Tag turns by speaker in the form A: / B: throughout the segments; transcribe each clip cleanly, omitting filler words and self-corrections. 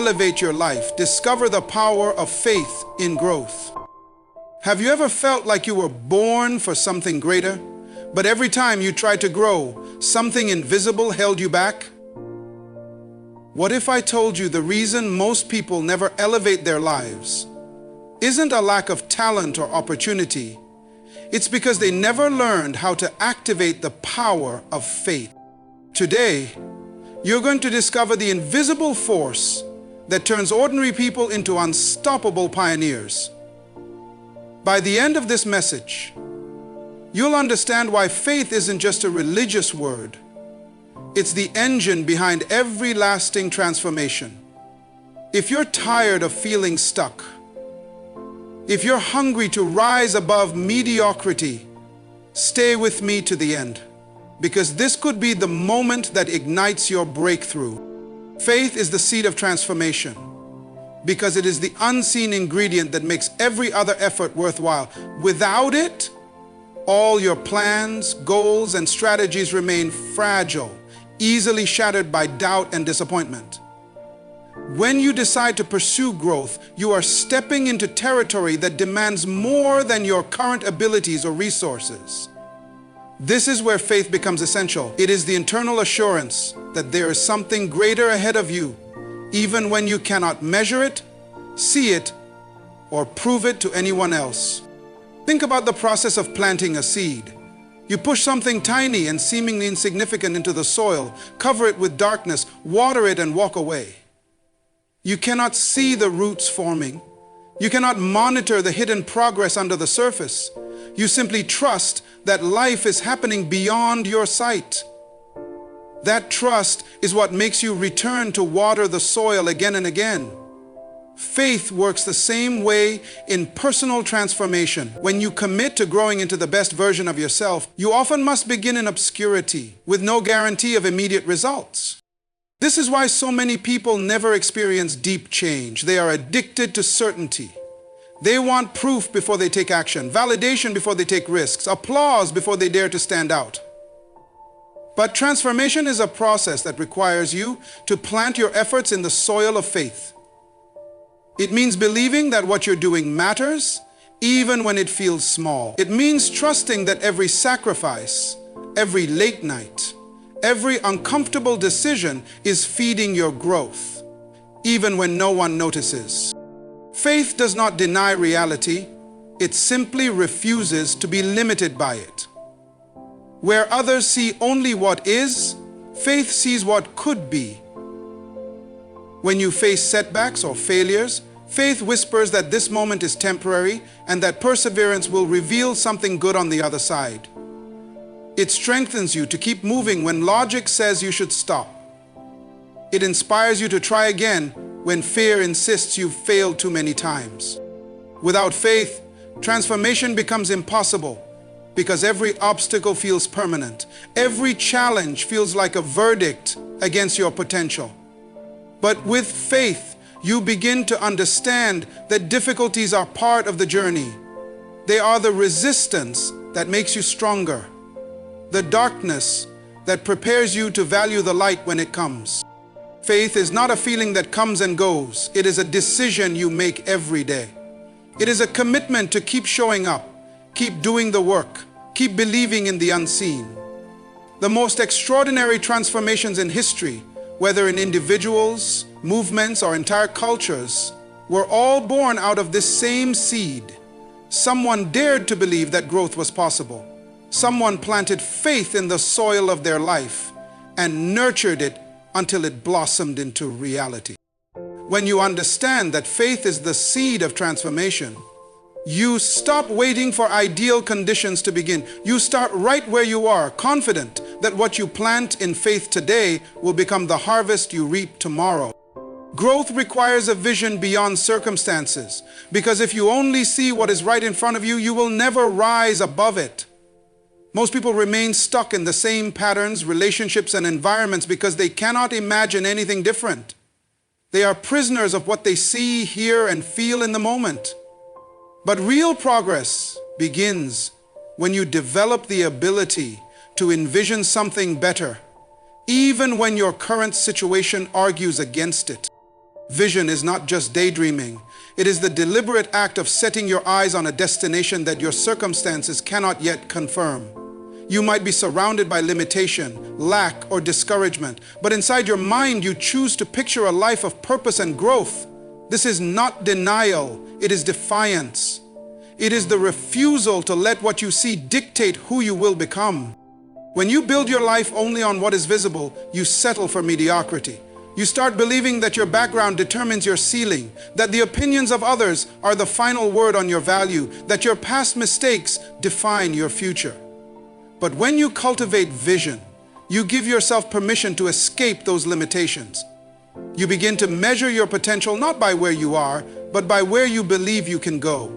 A: elevate your life, discover the power of faith in growth. Have you ever felt like you were born for something greater, but every time you tried to grow, something invisible held you back? What if I told you the reason most people never elevate their lives isn't a lack of talent or opportunity? It's because they never learned how to activate the power of faith. Today, you're going to discover the invisible force that turns ordinary people into unstoppable pioneers. By the end of this message, you'll understand why faith isn't just a religious word. It's the engine behind every lasting transformation. If you're tired of feeling stuck, if you're hungry to rise above mediocrity, stay with me to the end, because this could be the moment that ignites your breakthrough. Faith is the seed of transformation, because it is the unseen ingredient that makes every other effort worthwhile. Without it, all your plans, goals, and strategies remain fragile, easily shattered by doubt and disappointment. When you decide to pursue growth, you are stepping into territory that demands more than your current abilities or resources. This is where faith becomes essential. It is the internal assurance that there is something greater ahead of you, even when you cannot measure it, see it, or prove it to anyone else. Think about the process of planting a seed. You push something tiny and seemingly insignificant into the soil, cover it with darkness, water it, and walk away. You cannot see the roots forming. You cannot monitor the hidden progress under the surface. You simply trust that life is happening beyond your sight. That trust is what makes you return to water the soil again and again. Faith works the same way in personal transformation. When you commit to growing into the best version of yourself, you often must begin in obscurity, with no guarantee of immediate results. This is why so many people never experience deep change. They are addicted to certainty. They want proof before they take action, validation before they take risks, applause before they dare to stand out. But transformation is a process that requires you to plant your efforts in the soil of faith. It means believing that what you're doing matters, even when it feels small. It means trusting that every sacrifice, every late night, every uncomfortable decision is feeding your growth, even when no one notices. Faith does not deny reality, it simply refuses to be limited by it. Where others see only what is, faith sees what could be. When you face setbacks or failures, faith whispers that this moment is temporary and that perseverance will reveal something good on the other side. It strengthens you to keep moving when logic says you should stop. It inspires you to try again when fear insists you've failed too many times. Without faith, transformation becomes impossible because every obstacle feels permanent. Every challenge feels like a verdict against your potential. But with faith, you begin to understand that difficulties are part of the journey. They are the resistance that makes you stronger, the darkness that prepares you to value the light when it comes. Faith is not a feeling that comes and goes. It is a decision you make every day. It is a commitment to keep showing up, keep doing the work, keep believing in the unseen. The most extraordinary transformations in history, whether in individuals, movements, or entire cultures, were all born out of this same seed. Someone dared to believe that growth was possible. Someone planted faith in the soil of their life and nurtured it until it blossomed into reality. When you understand that faith is the seed of transformation, you stop waiting for ideal conditions to begin. You start right where you are, confident that what you plant in faith today will become the harvest you reap tomorrow. Growth requires a vision beyond circumstances, because if you only see what is right in front of you, you will never rise above it. Most people remain stuck in the same patterns, relationships, and environments because they cannot imagine anything different. They are prisoners of what they see, hear, and feel in the moment. But real progress begins when you develop the ability to envision something better, even when your current situation argues against it. Vision is not just daydreaming. It is the deliberate act of setting your eyes on a destination that your circumstances cannot yet confirm. You might be surrounded by limitation, lack, or discouragement, but inside your mind you choose to picture a life of purpose and growth. This is not denial, it is defiance. It is the refusal to let what you see dictate who you will become. When you build your life only on what is visible, you settle for mediocrity. You start believing that your background determines your ceiling, that the opinions of others are the final word on your value, that your past mistakes define your future. But when you cultivate vision, you give yourself permission to escape those limitations. You begin to measure your potential not by where you are, but by where you believe you can go.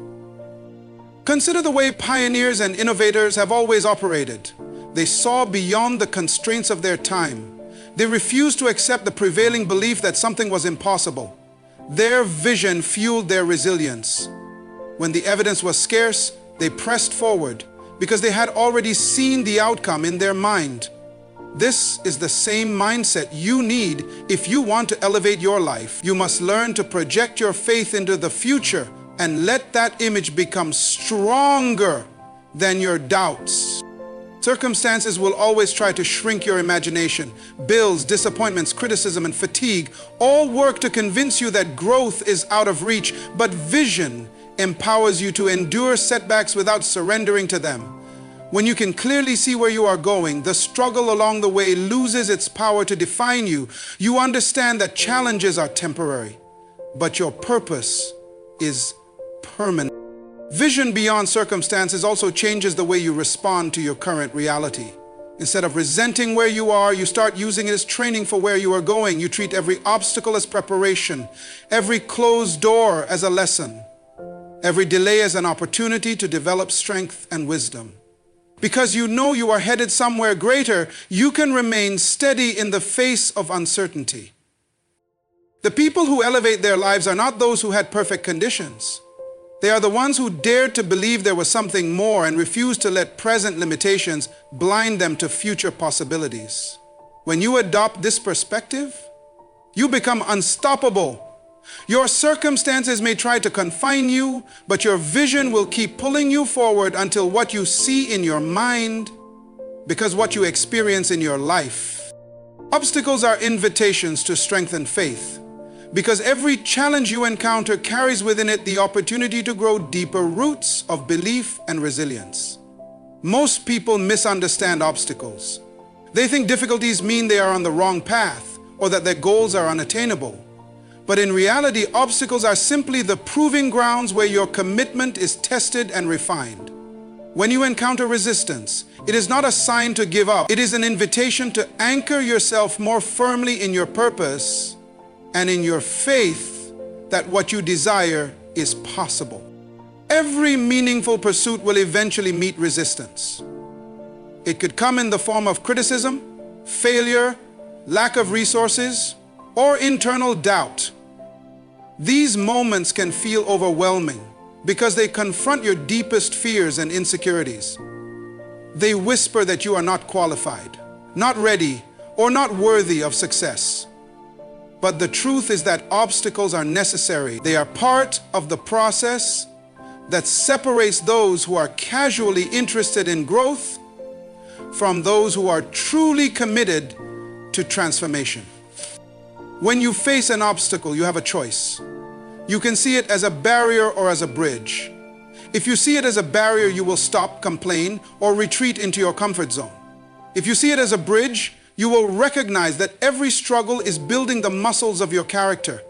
A: Consider the way pioneers and innovators have always operated. They saw beyond the constraints of their time. They refused to accept the prevailing belief that something was impossible. Their vision fueled their resilience. When the evidence was scarce, they pressed forward because they had already seen the outcome in their mind. This is the same mindset you need if you want to elevate your life. You must learn to project your faith into the future and let that image become stronger than your doubts. Circumstances will always try to shrink your imagination. Bills, disappointments, criticism, and fatigue all work to convince you that growth is out of reach, but vision empowers you to endure setbacks without surrendering to them. When you can clearly see where you are going, the struggle along the way loses its power to define you. You understand that challenges are temporary, but your purpose is permanent. Vision beyond circumstances also changes the way you respond to your current reality. Instead of resenting where you are, you start using it as training for where you are going. You treat every obstacle as preparation, every closed door as a lesson, every delay as an opportunity to develop strength and wisdom. Because you know you are headed somewhere greater, you can remain steady in the face of uncertainty. The people who elevate their lives are not those who had perfect conditions. They are the ones who dared to believe there was something more and refused to let present limitations blind them to future possibilities. When you adopt this perspective, you become unstoppable. Your circumstances may try to confine you, but your vision will keep pulling you forward until what you see in your mind becomes what you experience in your life. Obstacles are invitations to strengthen faith, because every challenge you encounter carries within it the opportunity to grow deeper roots of belief and resilience. Most people misunderstand obstacles. They think difficulties mean they are on the wrong path or that their goals are unattainable. But in reality, obstacles are simply the proving grounds where your commitment is tested and refined. When you encounter resistance, it is not a sign to give up. It is an invitation to anchor yourself more firmly in your purpose and in your faith that what you desire is possible. Every meaningful pursuit will eventually meet resistance. It could come in the form of criticism, failure, lack of resources, or internal doubt. These moments can feel overwhelming because they confront your deepest fears and insecurities. They whisper that you are not qualified, not ready, or not worthy of success. But the truth is that obstacles are necessary. They are part of the process that separates those who are casually interested in growth from those who are truly committed to transformation. When you face an obstacle, you have a choice. You can see it as a barrier or as a bridge. If you see it as a barrier, you will stop, complain, or retreat into your comfort zone. If you see it as a bridge, you will recognize that every struggle is building the muscles of your character,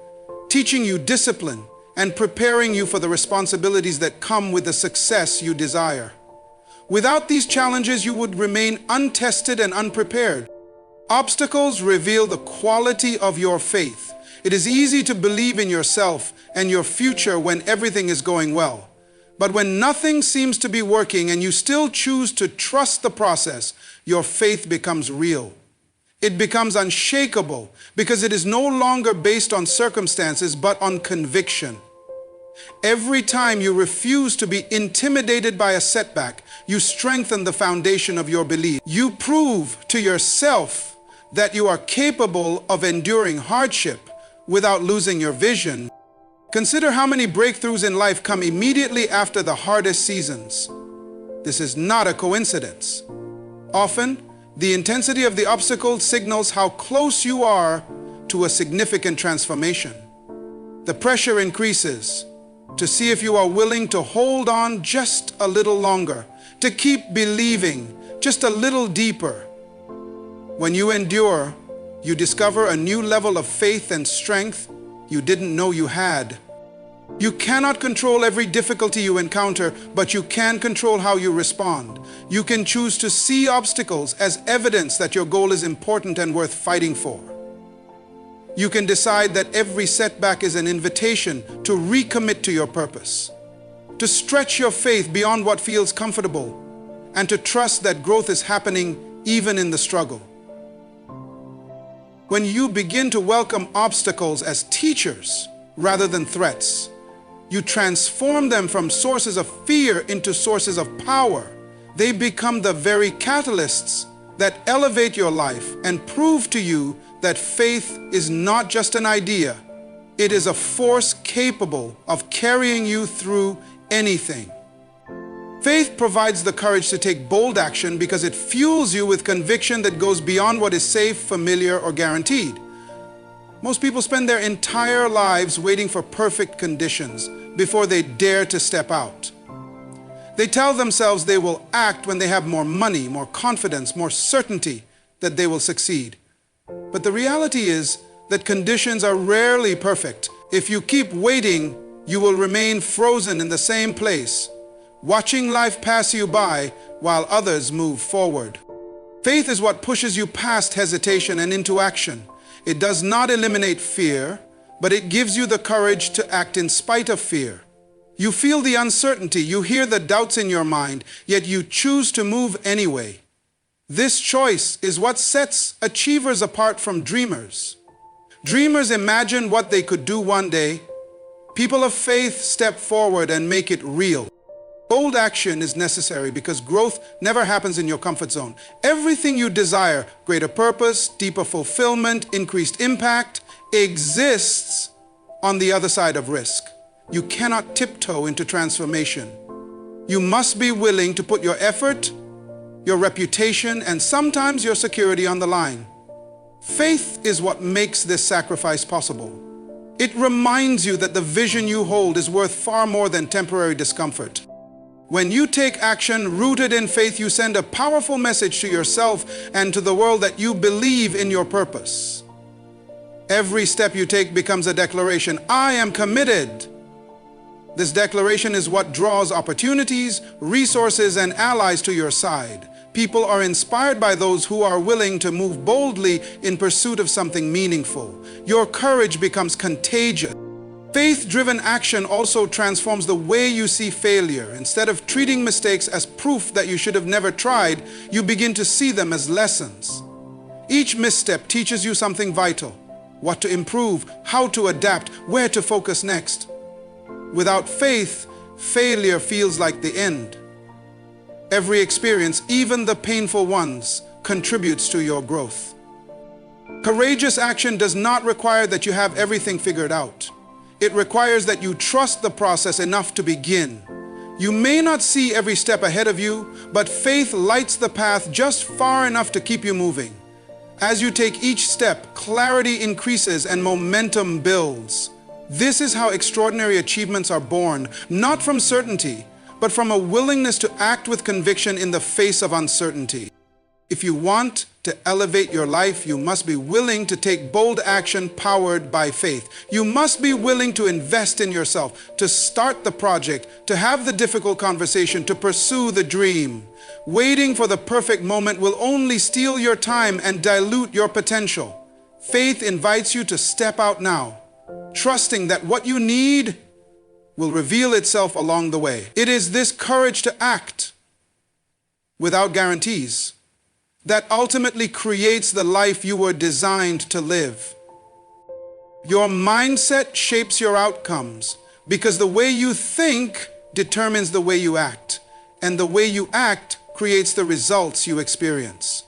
A: teaching you discipline, and preparing you for the responsibilities that come with the success you desire. Without these challenges, you would remain untested and unprepared. Obstacles reveal the quality of your faith. It is easy to believe in yourself and your future when everything is going well. But when nothing seems to be working and you still choose to trust the process, your faith becomes real. It becomes unshakable because it is no longer based on circumstances but on conviction. Every time you refuse to be intimidated by a setback, you strengthen the foundation of your belief. You prove to yourself that you are capable of enduring hardship, without losing your vision. Consider how many breakthroughs in life come immediately after the hardest seasons. This is not a coincidence. Often, the intensity of the obstacle signals how close you are to a significant transformation. The pressure increases to see if you are willing to hold on just a little longer, to keep believing just a little deeper. When you endure, you discover a new level of faith and strength you didn't know you had. You cannot control every difficulty you encounter, but you can control how you respond. You can choose to see obstacles as evidence that your goal is important and worth fighting for. You can decide that every setback is an invitation to recommit to your purpose, to stretch your faith beyond what feels comfortable, and to trust that growth is happening even in the struggle. When you begin to welcome obstacles as teachers rather than threats, you transform them from sources of fear into sources of power. They become the very catalysts that elevate your life and prove to you that faith is not just an idea. It is a force capable of carrying you through anything. Faith provides the courage to take bold action because it fuels you with conviction that goes beyond what is safe, familiar, or guaranteed. Most people spend their entire lives waiting for perfect conditions before they dare to step out. They tell themselves they will act when they have more money, more confidence, more certainty that they will succeed. But the reality is that conditions are rarely perfect. If you keep waiting, you will remain frozen in the same place, watching life pass you by while others move forward. Faith is what pushes you past hesitation and into action. It does not eliminate fear, but it gives you the courage to act in spite of fear. You feel the uncertainty, you hear the doubts in your mind, yet you choose to move anyway. This choice is what sets achievers apart from dreamers. Dreamers imagine what they could do one day. People of faith step forward and make it real. Bold action is necessary because growth never happens in your comfort zone. Everything you desire, greater purpose, deeper fulfillment, increased impact, exists on the other side of risk. You cannot tiptoe into transformation. You must be willing to put your effort, your reputation, and sometimes your security on the line. Faith is what makes this sacrifice possible. It reminds you that the vision you hold is worth far more than temporary discomfort. When you take action rooted in faith, you send a powerful message to yourself and to the world that you believe in your purpose. Every step you take becomes a declaration. I am committed. This declaration is what draws opportunities, resources, and allies to your side. People are inspired by those who are willing to move boldly in pursuit of something meaningful. Your courage becomes contagious. Faith-driven action also transforms the way you see failure. Instead of treating mistakes as proof that you should have never tried, you begin to see them as lessons. Each misstep teaches you something vital: what to improve, how to adapt, where to focus next. Without faith, failure feels like the end. Every experience, even the painful ones, contributes to your growth. Courageous action does not require that you have everything figured out. It requires that you trust the process enough to begin. You may not see every step ahead of you, but faith lights the path just far enough to keep you moving. As you take each step, clarity increases and momentum builds. This is how extraordinary achievements are born, not from certainty, but from a willingness to act with conviction in the face of uncertainty. If you want to elevate your life, you must be willing to take bold action powered by faith. You must be willing to invest in yourself, to start the project, to have the difficult conversation, to pursue the dream. Waiting for the perfect moment will only steal your time and dilute your potential. Faith invites you to step out now, trusting that what you need will reveal itself along the way. It is this courage to act without guarantees that ultimately creates the life you were designed to live. Your mindset shapes your outcomes because the way you think determines the way you act, and the way you act creates the results you experience.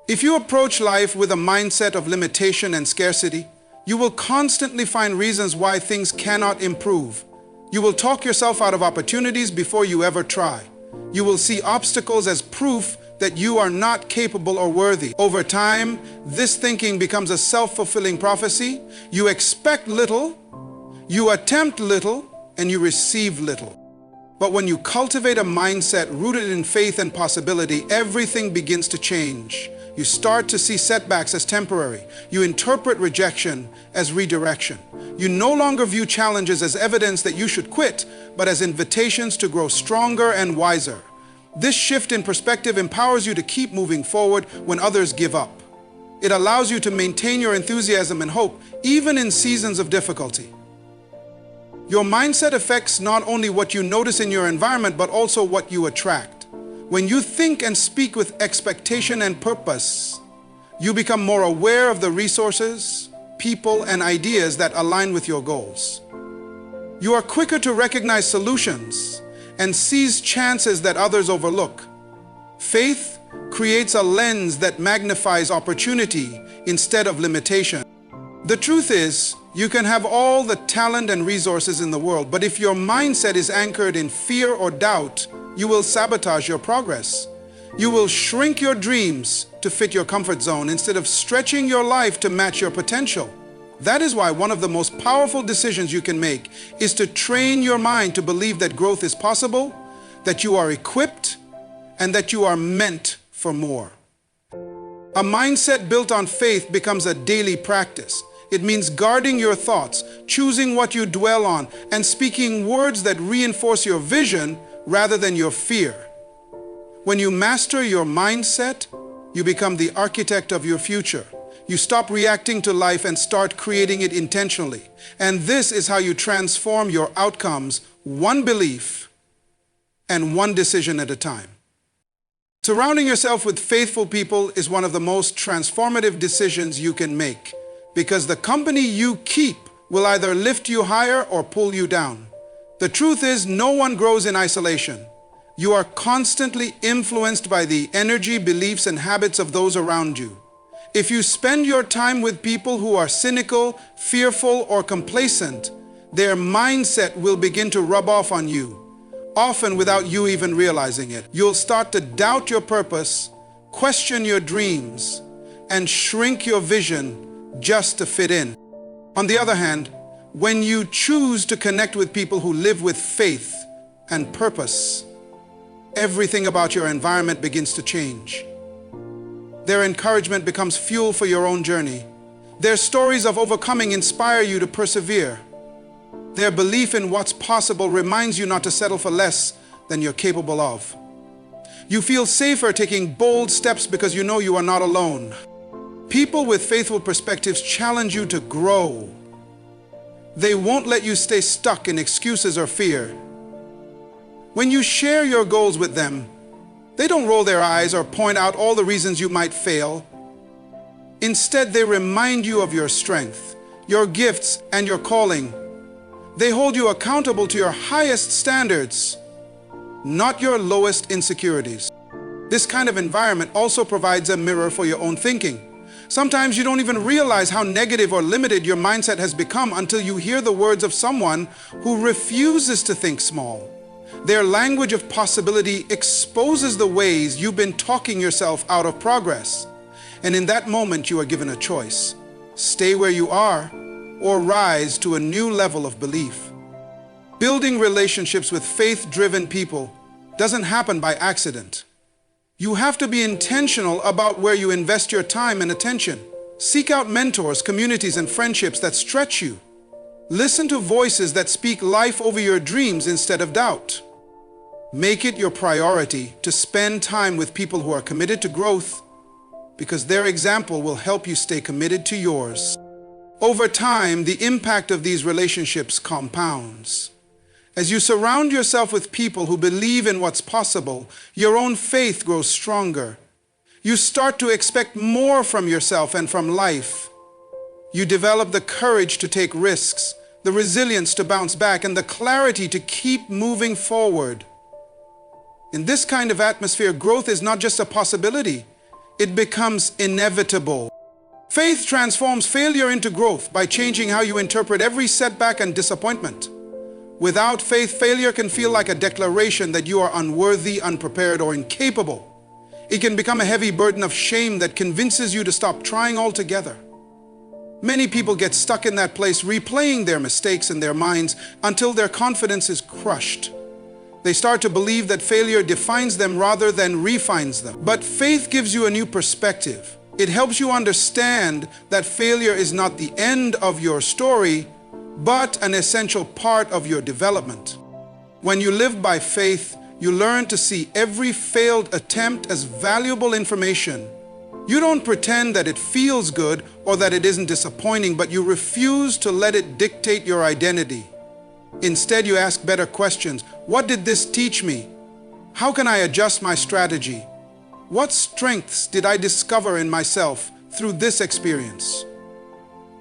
A: If you approach life with a mindset of limitation and scarcity, You will constantly find reasons why things cannot improve. You will talk yourself out of opportunities before you ever try. You will see obstacles as proof that you are not capable or worthy. Over time, this thinking becomes a self-fulfilling prophecy. You expect little, you attempt little, and you receive little. But when you cultivate a mindset rooted in faith and possibility, everything begins to change. You start to see setbacks as temporary. You interpret rejection as redirection. You no longer view challenges as evidence that you should quit, but as invitations to grow stronger and wiser. This shift in perspective empowers you to keep moving forward when others give up. It allows you to maintain your enthusiasm and hope, even in seasons of difficulty. Your mindset affects not only what you notice in your environment, but also what you attract. When you think and speak with expectation and purpose, you become more aware of the resources, people, and ideas that align with your goals. You are quicker to recognize solutions and seize chances that others overlook. Faith creates a lens that magnifies opportunity instead of limitation. The truth is, you can have all the talent and resources in the world, but if your mindset is anchored in fear or doubt, you will sabotage your progress. You will shrink your dreams to fit your comfort zone instead of stretching your life to match your potential. That is why one of the most powerful decisions you can make is to train your mind to believe that growth is possible, that you are equipped, and that you are meant for more. A mindset built on faith becomes a daily practice. It means guarding your thoughts, choosing what you dwell on, and speaking words that reinforce your vision rather than your fear. When you master your mindset, you become the architect of your future. You stop reacting to life and start creating it intentionally. And this is how you transform your outcomes, one belief and one decision at a time. Surrounding yourself with faithful people is one of the most transformative decisions you can make, because the company you keep will either lift you higher or pull you down. The truth is, no one grows in isolation. You are constantly influenced by the energy, beliefs, and habits of those around you. If you spend your time with people who are cynical, fearful, or complacent, their mindset will begin to rub off on you, often without you even realizing it. You'll start to doubt your purpose, question your dreams, and shrink your vision just to fit in. On the other hand, when you choose to connect with people who live with faith and purpose, everything about your environment begins to change. Their encouragement becomes fuel for your own journey. Their stories of overcoming inspire you to persevere. Their belief in what's possible reminds you not to settle for less than you're capable of. You feel safer taking bold steps because you know you are not alone. People with faithful perspectives challenge you to grow. They won't let you stay stuck in excuses or fear. When you share your goals with them, they don't roll their eyes or point out all the reasons you might fail. Instead, they remind you of your strength, your gifts, and your calling. They hold you accountable to your highest standards, not your lowest insecurities. This kind of environment also provides a mirror for your own thinking. Sometimes you don't even realize how negative or limited your mindset has become until you hear the words of someone who refuses to think small. Their language of possibility exposes the ways you've been talking yourself out of progress. And in that moment, you are given a choice: stay where you are or rise to a new level of belief. Building relationships with faith-driven people doesn't happen by accident. You have to be intentional about where you invest your time and attention. Seek out mentors, communities, and friendships that stretch you. Listen to voices that speak life over your dreams instead of doubt. Make it your priority to spend time with people who are committed to growth, because their example will help you stay committed to yours. Over time, the impact of these relationships compounds. As you surround yourself with people who believe in what's possible, your own faith grows stronger. You start to expect more from yourself and from life. You develop the courage to take risks, the resilience to bounce back, and the clarity to keep moving forward. In this kind of atmosphere, growth is not just a possibility, it becomes inevitable. Faith transforms failure into growth by changing how you interpret every setback and disappointment. Without faith, failure can feel like a declaration that you are unworthy, unprepared, or incapable. It can become a heavy burden of shame that convinces you to stop trying altogether. Many people get stuck in that place, replaying their mistakes in their minds until their confidence is crushed. They start to believe that failure defines them rather than refines them. But faith gives you a new perspective. It helps you understand that failure is not the end of your story, but an essential part of your development. When you live by faith, you learn to see every failed attempt as valuable information. You don't pretend that it feels good or that it isn't disappointing, but you refuse to let it dictate your identity. Instead, you ask better questions. What did this teach me? How can I adjust my strategy? What strengths did I discover in myself through this experience?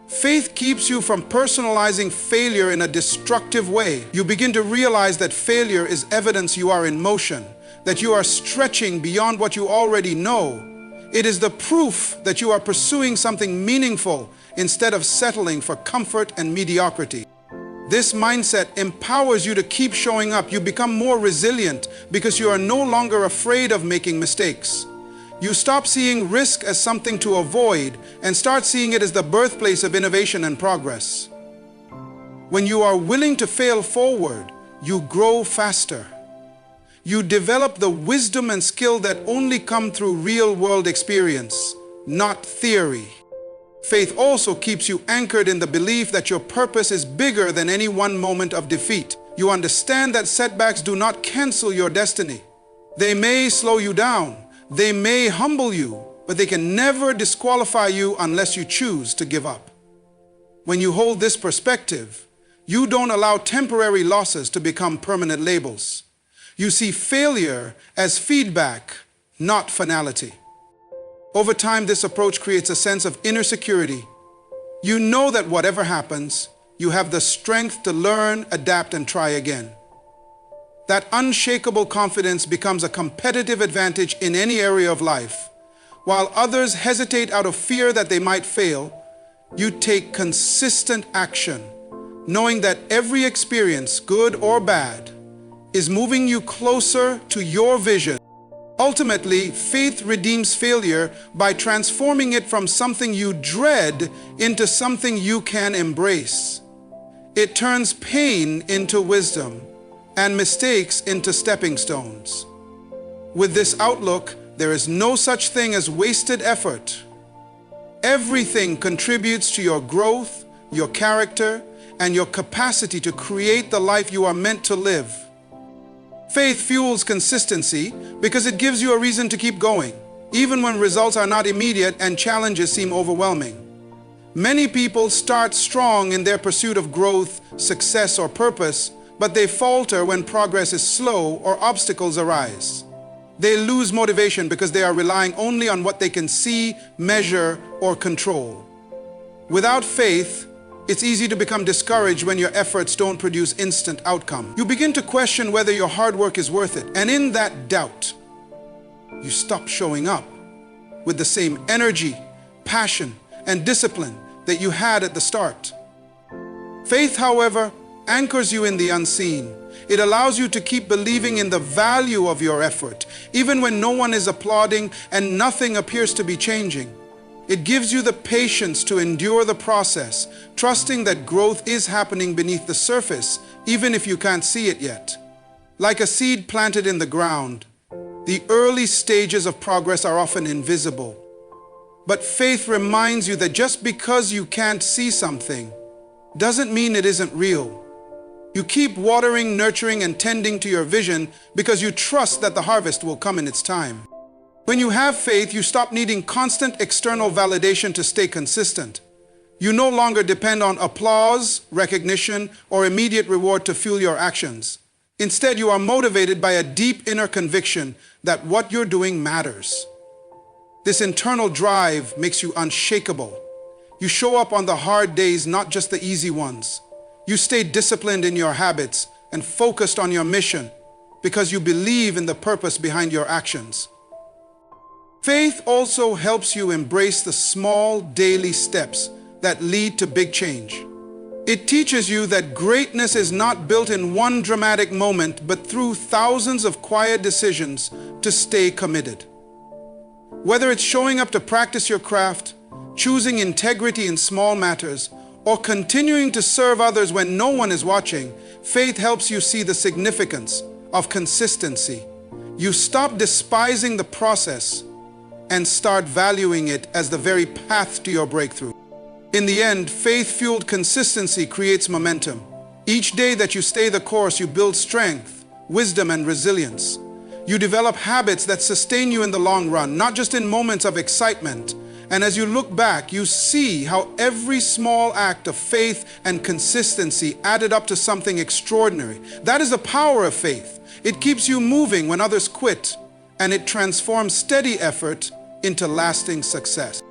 A: Faith keeps you from personalizing failure in a destructive way. You begin to realize that failure is evidence you are in motion, that you are stretching beyond what you already know. It is the proof that you are pursuing something meaningful instead of settling for comfort and mediocrity. This mindset empowers you to keep showing up. You become more resilient because you are no longer afraid of making mistakes. You stop seeing risk as something to avoid and start seeing it as the birthplace of innovation and progress. When you are willing to fail forward, you grow faster. You develop the wisdom and skill that only come through real-world experience, not theory. Faith also keeps you anchored in the belief that your purpose is bigger than any one moment of defeat. You understand that setbacks do not cancel your destiny. They may slow you down, they may humble you, but they can never disqualify you unless you choose to give up. When you hold this perspective, you don't allow temporary losses to become permanent labels. You see failure as feedback, not finality. Over time, this approach creates a sense of inner security. You know that whatever happens, you have the strength to learn, adapt, and try again. That unshakable confidence becomes a competitive advantage in any area of life. While others hesitate out of fear that they might fail, you take consistent action, knowing that every experience, good or bad, is moving you closer to your vision. Ultimately, faith redeems failure by transforming it from something you dread into something you can embrace. It turns pain into wisdom and mistakes into stepping stones. With this outlook, there is no such thing as wasted effort. Everything contributes to your growth, your character, and your capacity to create the life you are meant to live. Faith fuels consistency because it gives you a reason to keep going, even when results are not immediate and challenges seem overwhelming. Many people start strong in their pursuit of growth, success, or purpose, but they falter when progress is slow or obstacles arise. They lose motivation because they are relying only on what they can see, measure, or control. Without faith, it's easy to become discouraged when your efforts don't produce instant outcome. You begin to question whether your hard work is worth it. And in that doubt, you stop showing up with the same energy, passion, and discipline that you had at the start. Faith, however, anchors you in the unseen. It allows you to keep believing in the value of your effort, even when no one is applauding and nothing appears to be changing. It gives you the patience to endure the process, trusting that growth is happening beneath the surface, even if you can't see it yet. Like a seed planted in the ground, the early stages of progress are often invisible. But faith reminds you that just because you can't see something doesn't mean it isn't real. You keep watering, nurturing, and tending to your vision because you trust that the harvest will come in its time. When you have faith, you stop needing constant external validation to stay consistent. You no longer depend on applause, recognition, or immediate reward to fuel your actions. Instead, you are motivated by a deep inner conviction that what you're doing matters. This internal drive makes you unshakable. You show up on the hard days, not just the easy ones. You stay disciplined in your habits and focused on your mission because you believe in the purpose behind your actions. Faith also helps you embrace the small daily steps that lead to big change. It teaches you that greatness is not built in one dramatic moment, but through thousands of quiet decisions to stay committed. Whether it's showing up to practice your craft, choosing integrity in small matters, or continuing to serve others when no one is watching, faith helps you see the significance of consistency. You stop despising the process and start valuing it as the very path to your breakthrough. In the end, faith-fueled consistency creates momentum. Each day that you stay the course, you build strength, wisdom, and resilience. You develop habits that sustain you in the long run, not just in moments of excitement. And as you look back, you see how every small act of faith and consistency added up to something extraordinary. That is the power of faith. It keeps you moving when others quit, and it transforms steady effort into lasting success.